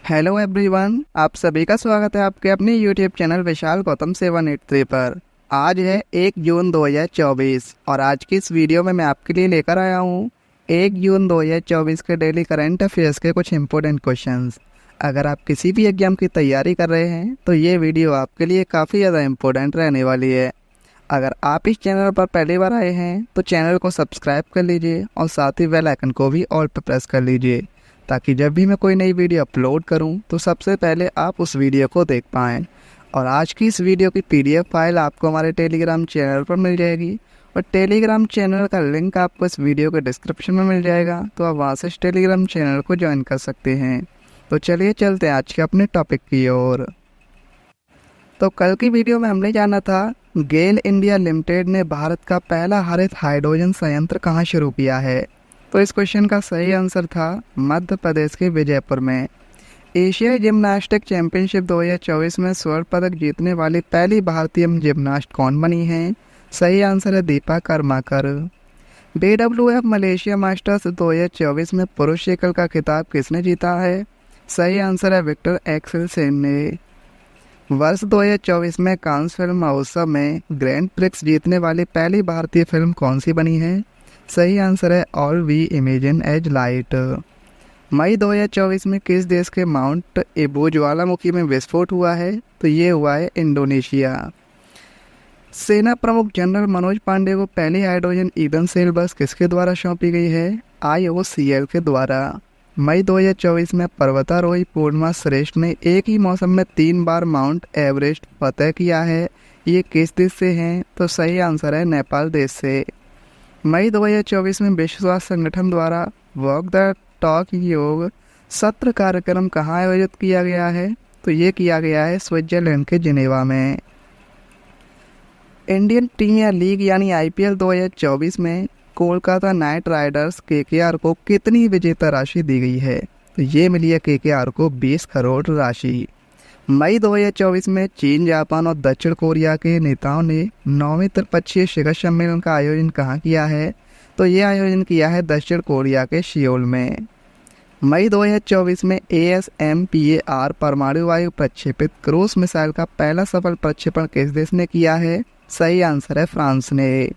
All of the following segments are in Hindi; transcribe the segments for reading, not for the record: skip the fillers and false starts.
हेलो एवरीवन, आप सभी का स्वागत है आपके अपने यूट्यूब चैनल विशाल गौतम 783 पर। आज है 1 जून 2024 और आज की इस वीडियो में मैं आपके लिए लेकर आया हूँ 1 जून 2024 के डेली करंट अफेयर्स के कुछ इंपॉर्टेंट क्वेश्चंस। अगर आप किसी भी एग्जाम की तैयारी कर रहे हैं तो ये वीडियो आपके लिए काफ़ी ज़्यादा इम्पोर्टेंट रहने वाली है। अगर आप इस चैनल पर पहली बार आए हैं तो चैनल को सब्सक्राइब कर लीजिए और साथ ही बेल आइकन को भी ऑल पर प्रेस कर लीजिए, ताकि जब भी मैं कोई नई वीडियो अपलोड करूं तो सबसे पहले आप उस वीडियो को देख पाएँ। और आज की इस वीडियो की PDF फाइल आपको हमारे टेलीग्राम चैनल पर मिल जाएगी और टेलीग्राम चैनल का लिंक आपको इस वीडियो के डिस्क्रिप्शन में मिल जाएगा, तो आप वहां से इस टेलीग्राम चैनल को ज्वाइन कर सकते हैं। तो चलिए चलते हैं आज के अपने टॉपिक की ओर। तो कल की वीडियो में हमने जाना था गेल इंडिया लिमिटेड ने भारत का पहला हरित हाइड्रोजन संयंत्र कहाँ शुरू किया है। तो इस क्वेश्चन का सही आंसर था मध्य प्रदेश के विजयपुर में। एशियाई जिम्नास्टिक चैंपियनशिप 2024 में स्वर्ण पदक जीतने वाली पहली भारतीय जिम्नास्ट कौन बनी है? सही आंसर है Deepa Karmakar. BWF Malaysia masters 2024 में पुरुष एकल का खिताब किसने जीता है? सही आंसर है विक्टर एक्सेल सेन ने। वर्ष 2024 में कांस फिल्म महोत्सव में ग्रैंड प्रिक्स जीतने वाली पहली भारतीय फिल्म कौन सी बनी है? सही आंसर है All We Imagine as Light. मई 2024 में किस देश के माउंट एबू ज्वालामुखी में विस्फोट हुआ है? तो ये हुआ है इंडोनेशिया। सेना प्रमुख जनरल मनोज पांडे को पहली हाइड्रोजन ईंधन सेल बस किसके द्वारा सौंपी गई है? IOCL के द्वारा। मई 2024 में पर्वतारोही पूर्णिमा श्रेष्ठ ने एक ही मौसम में 3 बार माउंट एवरेस्ट फतह किया है। ये किस देश से हैं? तो सही आंसर है नेपाल देश से। मई 2024 में विश्व स्वास्थ्य संगठन द्वारा वॉक द टॉक योग सत्र कार्यक्रम कहाँ आयोजित किया गया है? तो ये किया गया है स्विट्जरलैंड के जिनेवा में। इंडियन प्रीमियर लीग यानी IPL 2024 में कोलकाता नाइट राइडर्स KKR को कितनी विजेता राशि दी गई है? तो ये मिली है KKR को 20 करोड़ राशि। मई 2024 में चीन, जापान और दक्षिण कोरिया के नेताओं ने 9वें त्रिपक्षीय शिखर सम्मेलन का आयोजन कहाँ किया है? तो ये आयोजन किया है दक्षिण कोरिया के सियोल में। मई 2024 में ASMPAR परमाणु वायु प्रक्षेपित क्रूज मिसाइल का पहला सफल प्रक्षेपण किस देश ने किया है? सही आंसर है फ्रांस ने।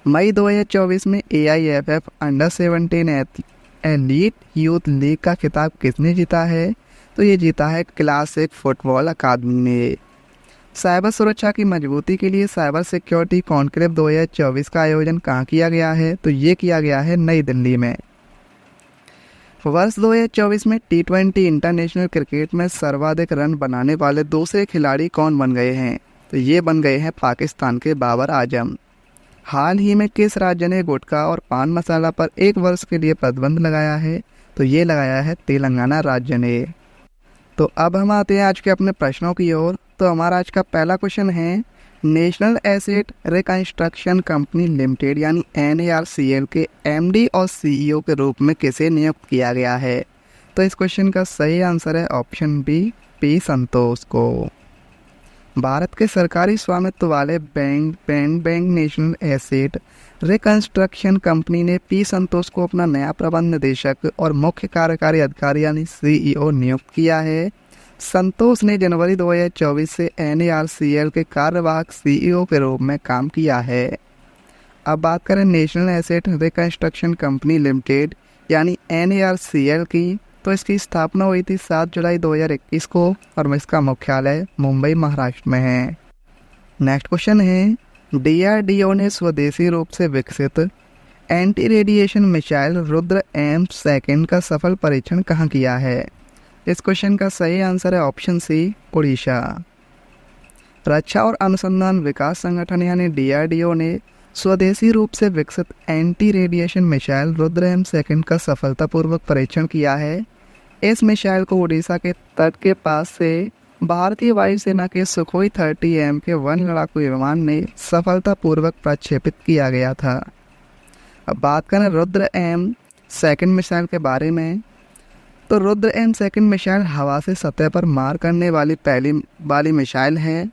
मई 2024 में AIFF under-17 elite youth league का खिताब किसने जीता है? तो ये जीता है क्लासिक फुटबॉल अकादमी ने। साइबर सुरक्षा की मजबूती के लिए साइबर सिक्योरिटी कॉन्क्लेव 2024 का आयोजन कहाँ किया गया है? तो ये किया गया है नई दिल्ली में। वर्ष 2024 में T20 इंटरनेशनल क्रिकेट में सर्वाधिक रन बनाने वाले दूसरे खिलाड़ी कौन बन गए हैं? तो ये बन गए हैं पाकिस्तान के बाबर आजम। हाल ही में किस राज्य ने गुटखा और पान मसाला पर 1 वर्ष के लिए प्रतिबंध लगाया है? तो ये लगाया है तेलंगाना राज्य ने। तो अब हम आते हैं आज के अपने प्रश्नों की ओर। तो हमारा आज का पहला क्वेश्चन है, national asset reconstruction company limited यानी NARCL के MD और CEO के रूप में किसे नियुक्त किया गया है? तो इस क्वेश्चन का सही आंसर है ऑप्शन बी, P संतोष को। भारत के सरकारी स्वामित्व वाले bank national asset reconstruction company ने P संतोष को अपना नया प्रबंध निदेशक और मुख्य कार्यकारी अधिकारी यानी CEO नियुक्त किया है। संतोष ने जनवरी 2024 से NARCL के कार्यवाहक CEO के रूप में काम किया है। अब बात करें national asset reconstruction company limited यानी NARCL की, तो इसकी स्थापना हुई थी 7 जुलाई 2021 को और इसका मुख्यालय मुंबई महाराष्ट्र में है। नेक्स्ट क्वेश्चन है, DRDO ने स्वदेशी रूप से विकसित anti radiation missile Rudra M2 का सफल परीक्षण कहाँ किया है? इस क्वेश्चन का सही आंसर है ऑप्शन सी, ओडिशा। रक्षा और अनुसंधान विकास संगठन यानी DRDO ने स्वदेशी रूप से विकसित anti radiation missile Rudra M2 का सफलतापूर्वक परीक्षण किया है। इस मिसाइल को उड़ीसा के तट के पास से भारतीय वायुसेना के सुखोई 30M के 1 लड़ाकू विमान ने सफलतापूर्वक प्रक्षेपित किया गया था। अब बात करें रुद्र M2 मिसाइल के बारे में, तो रुद्र M2 मिसाइल हवा से सतह पर मार करने वाली पहली मिसाइल है।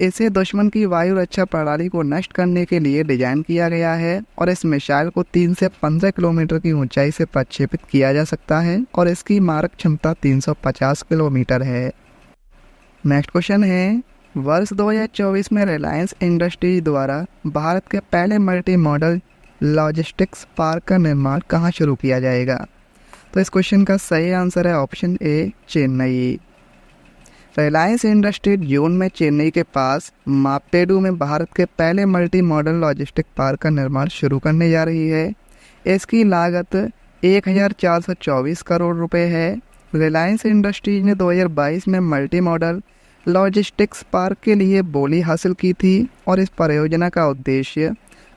इसे दुश्मन की वायु रक्षा प्रणाली को नष्ट करने के लिए डिजाइन किया गया है और इस मिसाइल को 3 से 15 किलोमीटर की ऊंचाई से प्रक्षेपित किया जा सकता है और इसकी मारक क्षमता 350 किलोमीटर है। नेक्स्ट क्वेश्चन है, वर्ष 2024 में रिलायंस इंडस्ट्रीज द्वारा भारत के पहले मल्टी मॉडल लॉजिस्टिक्स पार्क का निर्माण कहाँ शुरू किया जाएगा? तो इस क्वेश्चन का सही आंसर है option A, Chennai. Reliance Industries जून में चेन्नई के पास माप्पेडू में भारत के पहले मल्टी मॉडल लॉजिस्टिक पार्क का निर्माण शुरू करने जा रही है। इसकी लागत 1424 करोड़ रुपए है। रिलायंस इंडस्ट्रीज ने 2022 में मल्टी मॉडल लॉजिस्टिक्स पार्क के लिए बोली हासिल की थी और इस परियोजना का उद्देश्य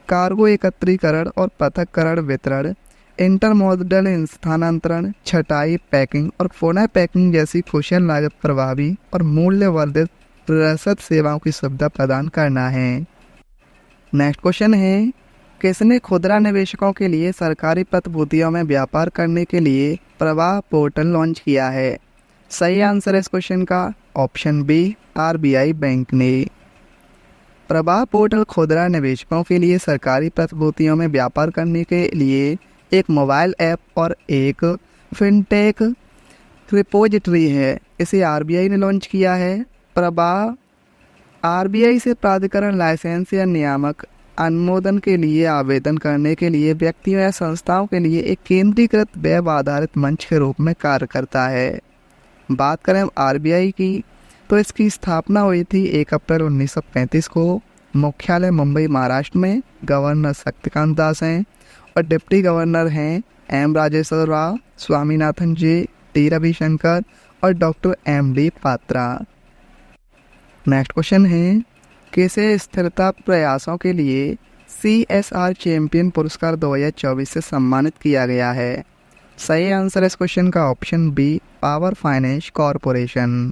कार्गो एकत्रीकरण और पृथक्करण वितरण, इंटरमोडल स्थानांतरण, छटाई, पैकिंग और पुनः पैकिंग जैसी कुशल लागत प्रभावी और मूल्यवर्धित रसद सेवाओं की सुविधा प्रदान करना है। नेक्स्ट क्वेश्चन है, किसने खुदरा निवेशकों के लिए सरकारी प्रतिभूतियों में व्यापार करने के लिए प्रवाह पोर्टल लॉन्च किया है? सही आंसर है इस क्वेश्चन का ऑप्शन बी, आरबीआई बैंक ने। प्रवाह पोर्टल खुदरा निवेशकों के लिए सरकारी प्रतिभूतियों में व्यापार करने के लिए एक मोबाइल ऐप और एक फिनटेक रिपोजिटरी है। इसे आरबीआई ने लॉन्च किया है। प्रवाह आरबीआई से प्राधिकरण लाइसेंस या नियामक अनुमोदन के लिए आवेदन करने के लिए व्यक्तियों या संस्थाओं के लिए एक केंद्रीकृत वेब आधारित मंच के रूप में कार्य करता है। बात करें आरबीआई की, तो इसकी स्थापना हुई थी 1 अप्रैल 1935 को। मुख्यालय मुंबई महाराष्ट्र में। गवर्नर शक्तिकांत दास हैं और डिप्टी गवर्नर हैं एम राजेश्वर राव, स्वामीनाथन जी, टी रविशंकर और doctor M D Patra. Next question है, किसे स्थिरता प्रयासों के लिए CSR चैंपियन पुरस्कार 2024 से सम्मानित किया गया है? सही आंसर इस क्वेश्चन का option B, power finance corporation.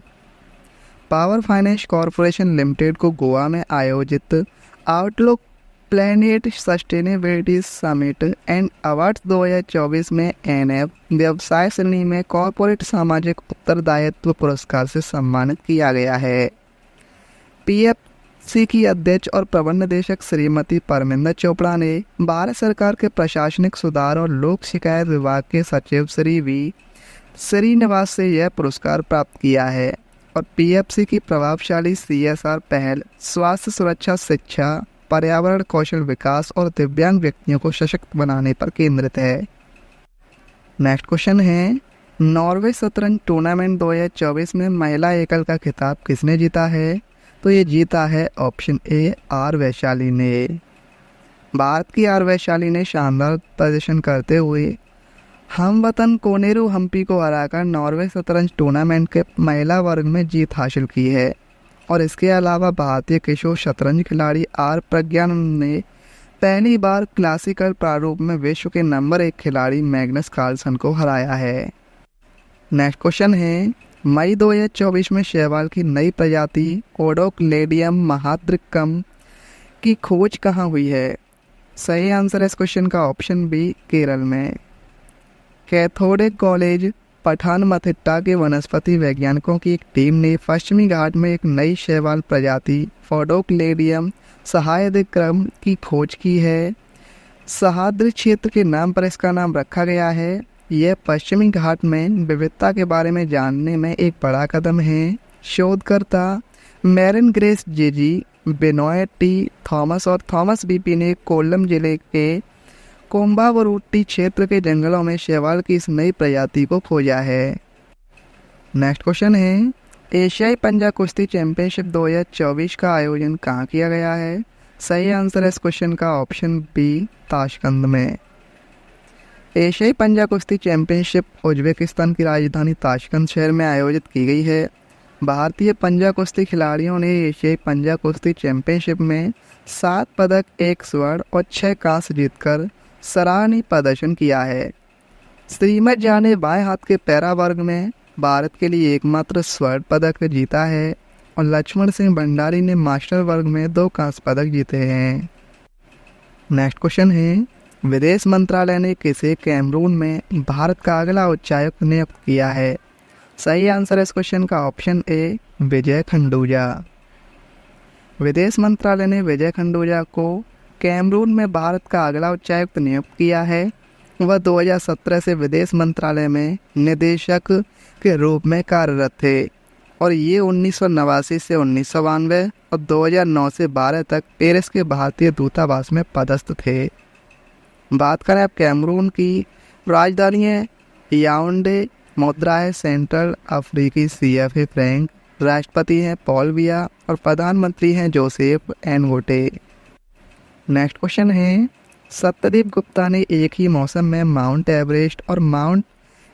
Power finance corporation limited को गोवा में आयोजित outlook planet sustainability summit and awards 2024 में NF व्यवसाय श्रेणी में कॉरपोरेट सामाजिक उत्तरदायित्व पुरस्कार से सम्मानित किया गया है। PFC की अध्यक्ष और प्रबंध निदेशक श्रीमती परमिंदर चोपड़ा ने भारत सरकार के प्रशासनिक सुधार और लोक शिकायत विभाग के सचिव श्री V श्रीनिवास से यह पुरस्कार प्राप्त किया है और PFC की प्रभावशाली CSR पहल स्वास्थ्य सुरक्षा, शिक्षा, पर्यावरण, कौशल विकास और दिव्यांग व्यक्तियों को सशक्त बनाने पर केंद्रित है। नेक्स्ट क्वेश्चन है, नॉर्वे शतरंज टूर्नामेंट 2024 में महिला एकल का खिताब किसने जीता है? तो ये जीता है ऑप्शन ए, आर वैशाली ने। भारत की आर वैशाली ने शानदार प्रदर्शन करते हुए हमवतन कोनेरू हम्पी को हराकर नॉर्वे शतरंज टूर्नामेंट के महिला वर्ग में जीत हासिल की है और इसके अलावा भारतीय किशोर शतरंज खिलाड़ी आर प्रज्ञानंद ने पहली बार क्लासिकल प्रारूप में विश्व के नंबर 1 खिलाड़ी मैग्नस कार्लसन को हराया है। नेक्स्ट क्वेश्चन है, मई 2024 में शैवाल की नई प्रजाति ओडोक्लेडियम महाद्रिकम की खोज कहाँ हुई है? सही आंसर है इस क्वेश्चन का ऑप्शन बी, केरल में। कैथोडिक कॉलेज पठानमथिट्टा के वनस्पति वैज्ञानिकों की एक टीम ने पश्चिमी घाट में एक नई शैवाल प्रजाति फोडोक्लेडियम सहायदिक्रम की खोज की है। सहाद्री क्षेत्र के नाम पर इसका नाम रखा गया है। यह पश्चिमी घाट में विविधता के बारे में जानने में एक बड़ा कदम है। शोधकर्ता मैरिन ग्रेस जेजी, बेनोएट टी थॉमस और थॉमस बीपी ने कोल्लम जिले के कोम्बावरुट्टी क्षेत्र के जंगलों में शैवाल की इस नई प्रजाति को खोजा है। नेक्स्ट क्वेश्चन है, एशियाई पंजा कुश्ती चैंपियनशिप 2024 का आयोजन कहाँ किया गया है? सही आंसर है इस क्वेश्चन का ऑप्शन बी, ताशकंद में। एशियाई पंजा कुश्ती चैंपियनशिप उज्बेकिस्तान की राजधानी ताशकंद शहर में आयोजित की गई है। भारतीय पंजा कुश्ती खिलाड़ियों ने एशियाई पंजा कुश्ती चैंपियनशिप में 7 पदक, 1 स्वर्ण और 6 कांस्य जीतकर सराहनीय प्रदर्शन किया है। श्रीमत झा ने बाएं हाथ के पैरा वर्ग में भारत के लिए एकमात्र स्वर्ण पदक जीता है और लक्ष्मण सिंह भंडारी ने मास्टर वर्ग में 2 कांस्य पदक जीते हैं। नेक्स्ट क्वेश्चन है, विदेश मंत्रालय ने किसे कैमरून में भारत का अगला उच्चायुक्त नियुक्त किया है? सही आंसर है इस क्वेश्चन का ऑप्शन ए, विजय खंडूजा। विदेश मंत्रालय ने विजय खंडूजा को कैमरून में भारत का अगला उच्चायुक्त नियुक्त किया है। वह 2017 से विदेश मंत्रालय में निदेशक के रूप में कार्यरत थे और ये 1989 से 1992 और 2009 से 12 तक पेरिस के भारतीय दूतावास में पदस्थ थे। बात करें अब कैमरून की, राजधानी है याओंडे, मुद्रा है सेंट्रल अफ्रीकी CFA फ्रैंक, राष्ट्रपति हैं पॉल बिया और प्रधानमंत्री हैं जोसेफ एनगोटे। नेक्स्ट क्वेश्चन है, सत्यदेव गुप्ता ने एक ही मौसम में माउंट एवरेस्ट और माउंट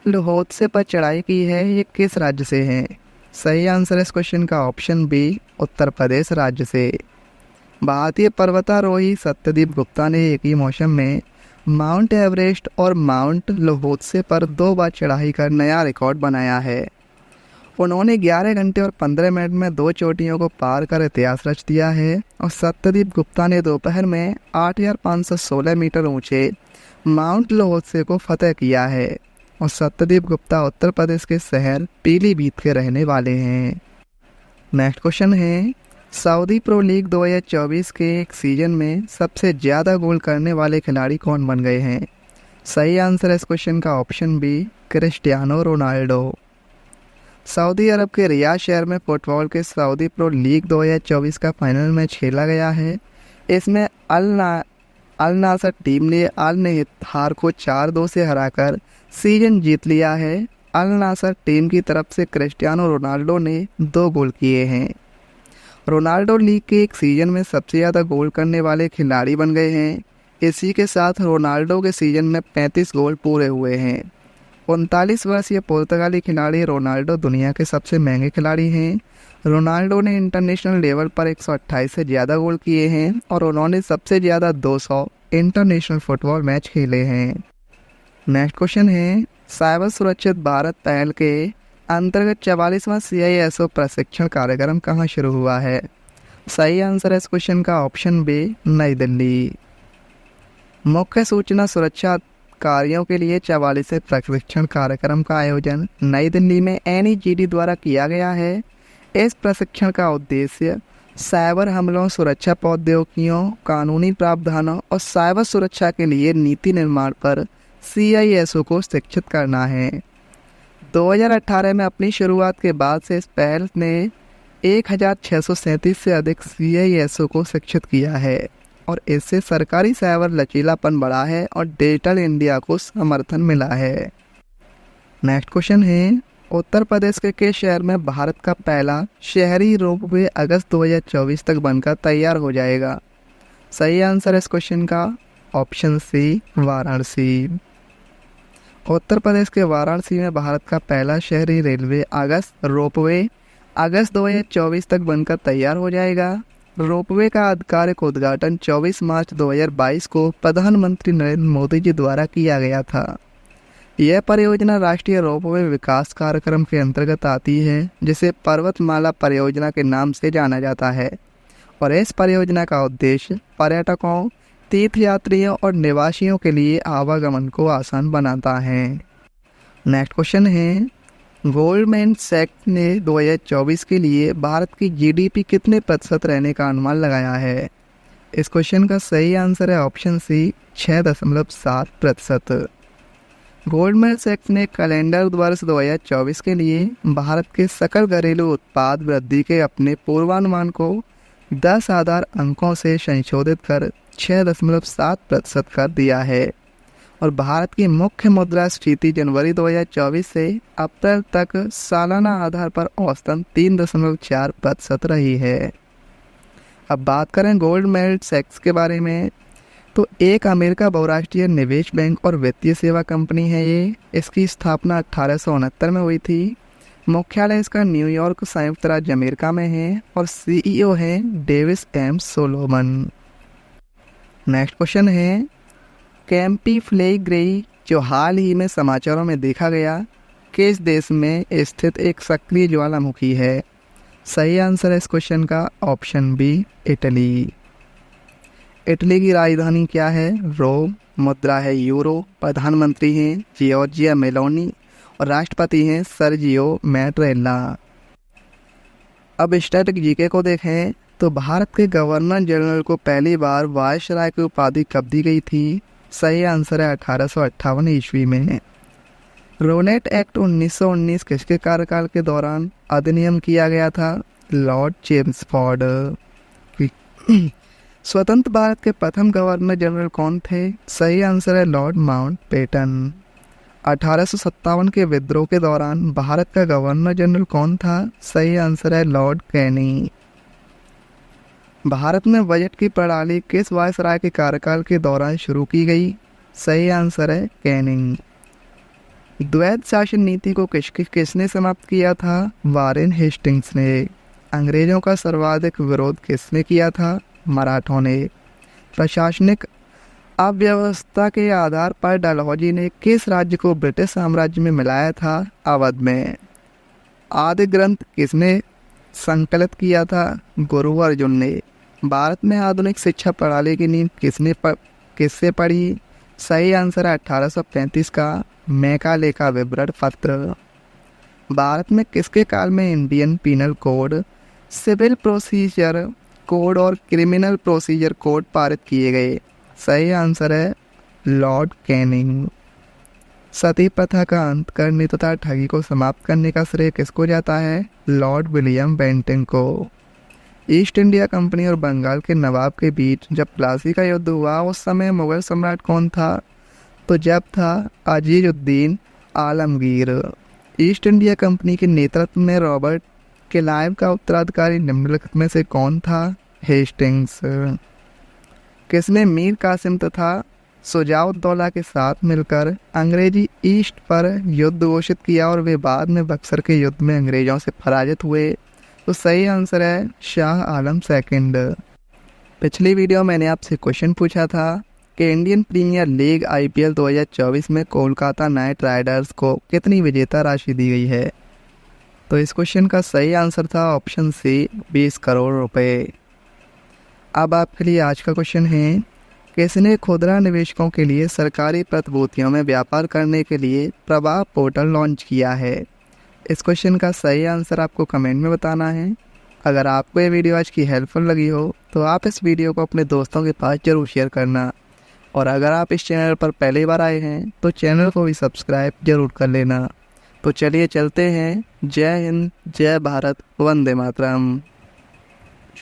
लोहोत्से पर चढ़ाई की है, ये किस राज्य से है? सही आंसर इस क्वेश्चन का ऑप्शन बी, उत्तर प्रदेश राज्य से। भारतीय पर्वतारोही सत्यदेव गुप्ता ने एक ही मौसम में माउंट एवरेस्ट और माउंट लोहोत्से पर 2 बार चढ़ाई कर नया रिकॉर्ड बनाया है। उन्होंने 11 घंटे और 15 मिनट में 2 चोटियों को पार कर इतिहास रच दिया है और सत्यदेव गुप्ता ने दोपहर में 8,516 मीटर ऊंचे माउंट लोहोत्से को फतह किया है और सत्यदेव गुप्ता उत्तर प्रदेश के शहर पीलीभीत के रहने वाले हैं। नेक्स्ट क्वेश्चन है, सऊदी प्रो लीग 2024 के एक सीजन में सबसे ज़्यादा गोल करने वाले खिलाड़ी कौन बन गए हैं? सही आंसर है इस क्वेश्चन का ऑप्शन बी, क्रिस्टियानो रोनाल्डो। सऊदी अरब के रियाद शहर में फुटबॉल के सऊदी प्रो लीग 2024 का फाइनल मैच खेला गया है। इसमें अल नासर टीम ने अल निहार को 4-2 से हराकर सीजन जीत लिया है। अल नासर टीम की तरफ से क्रिस्टियानो रोनाल्डो ने 2 गोल किए हैं। रोनाल्डो लीग के एक सीजन में सबसे ज़्यादा गोल करने वाले खिलाड़ी बन गए हैं। इसी के साथ रोनाल्डो के सीजन में 35 गोल पूरे हुए हैं। 39 वर्षीय पुर्तगाली खिलाड़ी रोनाल्डो दुनिया के सबसे महंगे खिलाड़ी हैं। रोनाल्डो ने इंटरनेशनल लेवल पर 128 से ज़्यादा गोल किए हैं और उन्होंने सबसे ज़्यादा 200 इंटरनेशनल फुटबॉल मैच खेले हैं। नेक्स्ट क्वेश्चन है, साइबर सुरक्षित भारत पहल के अंतर्गत 44वां CISO प्रशिक्षण कार्यक्रम कहाँ शुरू हुआ है? सही आंसर है इस क्वेश्चन का ऑप्शन बी, नई दिल्ली। मुख्य सूचना सुरक्षा कार्यों के लिए 44वें प्रशिक्षण कार्यक्रम का आयोजन नई दिल्ली में NEGD द्वारा किया गया है। इस प्रशिक्षण का उद्देश्य साइबर हमलों, सुरक्षा प्रौद्योगिकियों, कानूनी प्रावधानों और साइबर सुरक्षा के लिए नीति निर्माण पर CISO को शिक्षित करना है। 2018 में अपनी शुरुआत के बाद से इस पहल ने 1637 से अधिक CISO को शिक्षित किया है और इससे सरकारी साइबर लचीलापन बढ़ा है और डिजिटल इंडिया को समर्थन मिला है। नेक्स्ट क्वेश्चन है, उत्तर प्रदेश के किस शहर में भारत का पहला शहरी रोपवे अगस्त 2024 तक बनकर तैयार हो जाएगा? सही आंसर है इस क्वेश्चन का ऑप्शन सी, वाराणसी। उत्तर प्रदेश के वाराणसी में भारत का पहला शहरी रेलवे रोपवे अगस्त 2024 तक बनकर तैयार हो जाएगा। रोपवे का आधिकारिक उद्घाटन 24 मार्च 2022 को प्रधानमंत्री नरेंद्र मोदी जी द्वारा किया गया था। यह परियोजना राष्ट्रीय रोपवे विकास कार्यक्रम के अंतर्गत आती है, जिसे पर्वतमाला परियोजना के नाम से जाना जाता है और इस परियोजना का उद्देश्य पर्यटकों, तीर्थयात्रियों और निवासियों के लिए आवागमन को आसान बनाता है। नेक्स्ट क्वेश्चन है, गोल्डमैन सैक्स ने 2024 के लिए भारत की GDP कितने प्रतिशत रहने का अनुमान लगाया है? इस क्वेश्चन का सही आंसर है ऑप्शन सी, 6.7%। गोल्डमैन सैक्स ने कैलेंडर वर्ष 2024 के लिए भारत के सकल घरेलू उत्पाद वृद्धि के अपने पूर्वानुमान को 10 आधार अंकों से संशोधित कर 6.7% कर दिया है और भारत की मुख्य मुद्रास्फीति जनवरी 2024 से अप्रैल तक सालाना आधार पर औसतन 3.4% रही है। अब बात करें गोल्डमैन सैक्स के बारे में, तो एक अमेरिका बहुराष्ट्रीय निवेश बैंक और वित्तीय सेवा कंपनी है ये। इसकी स्थापना 1869 में हुई थी। मुख्यालय इसका न्यूयॉर्क संयुक्त राज्य अमेरिका में है और CEO हैं Davis M Solomon. Next question है, कैंपी फ्लेग्रेई जो हाल ही में समाचारों में देखा गया, किस देश में स्थित एक सक्रिय ज्वालामुखी है? सही आंसर है इस क्वेश्चन का ऑप्शन बी, इटली। इटली की राजधानी क्या है? रोम। मुद्रा है यूरो। प्रधानमंत्री हैं जियोर्जिया मेलोनी और राष्ट्रपति हैं सर्जियो मैट्रेला। अब स्टैटिक जीके को देखें तो भारत के गवर्नर जनरल को पहली बार वायसराय की उपाधि कब दी गई थी? सही आंसर है 1858 ईस्वी में। रोनेट एक्ट 1919 किसके कार्यकाल के दौरान अधिनियम किया गया था? Lord Chelmsford. स्वतंत्र भारत के प्रथम गवर्नर जनरल कौन थे? सही आंसर है लॉर्ड माउंटबेटन। 1857 के विद्रोह के दौरान भारत का गवर्नर जनरल कौन था? सही आंसर है लॉर्ड कैनी। भारत में बजट की प्रणाली किस वायसराय के कार्यकाल के दौरान शुरू की गई? सही आंसर है कैनिंग। द्वैध शासन नीति को किसने समाप्त किया था? वारेन हेस्टिंग्स ने। अंग्रेजों का सर्वाधिक विरोध किसने किया था? मराठों ने। प्रशासनिक अव्यवस्था के आधार पर डलहौजी ने किस राज्य को ब्रिटिश साम्राज्य में मिलाया था? अवध में। आदि ग्रंथ किसने संकलित किया था? गुरु अर्जुन ने। भारत में आधुनिक शिक्षा प्रणाली की नींव किससे पड़ी? सही आंसर है 1835 का मैकाले विवरण पत्र। भारत में किसके काल में Indian penal code, civil procedure code और क्रिमिनल प्रोसीजर कोड पारित किए गए? सही आंसर है लॉर्ड कैनिंग। सती प्रथा का अंत करने तथा ठगी को समाप्त करने का श्रेय किसको जाता है? लॉर्ड विलियम बेंटिंग को। ईस्ट इंडिया कंपनी और बंगाल के नवाब के बीच जब प्लासी का युद्ध हुआ उस समय मुगल सम्राट कौन था? तो जब था Azizuddin Alamgir. East India company के नेतृत्व में रॉबर्ट क्लाइव का उत्तराधिकारी निम्नलिखित में से कौन था? हेस्टिंग्स। किसने मीर कासिम तथा सुजाउद्दौला के साथ मिलकर अंग्रेजी ईस्ट पर युद्ध घोषित किया और वे बाद में बक्सर के युद्ध में अंग्रेजों से पराजित हुए? तो सही आंसर है शाह आलम सेकंड। पिछली वीडियो मैंने आपसे क्वेश्चन पूछा था कि इंडियन प्रीमियर लीग IPL 2024 में कोलकाता नाइट राइडर्स को कितनी विजेता राशि दी गई है? तो इस क्वेश्चन का सही आंसर था ऑप्शन सी 20 करोड़ रुपए। अब आपके लिए आज का क्वेश्चन है, किसने खुदरा निवेशकों के लिए सरकारी प्रतिभूतियों में व्यापार करने के लिए प्रवाह पोर्टल लॉन्च किया है? इस क्वेश्चन का सही आंसर आपको कमेंट में बताना है। अगर आपको ये वीडियो आज की हेल्पफुल लगी हो तो आप इस वीडियो को अपने दोस्तों के पास जरूर शेयर करना, और अगर आप इस चैनल पर पहली बार आए हैं तो चैनल को भी सब्सक्राइब जरूर कर लेना। तो चलिए चलते हैं। जय हिंद, जय भारत, वंदे मातरम।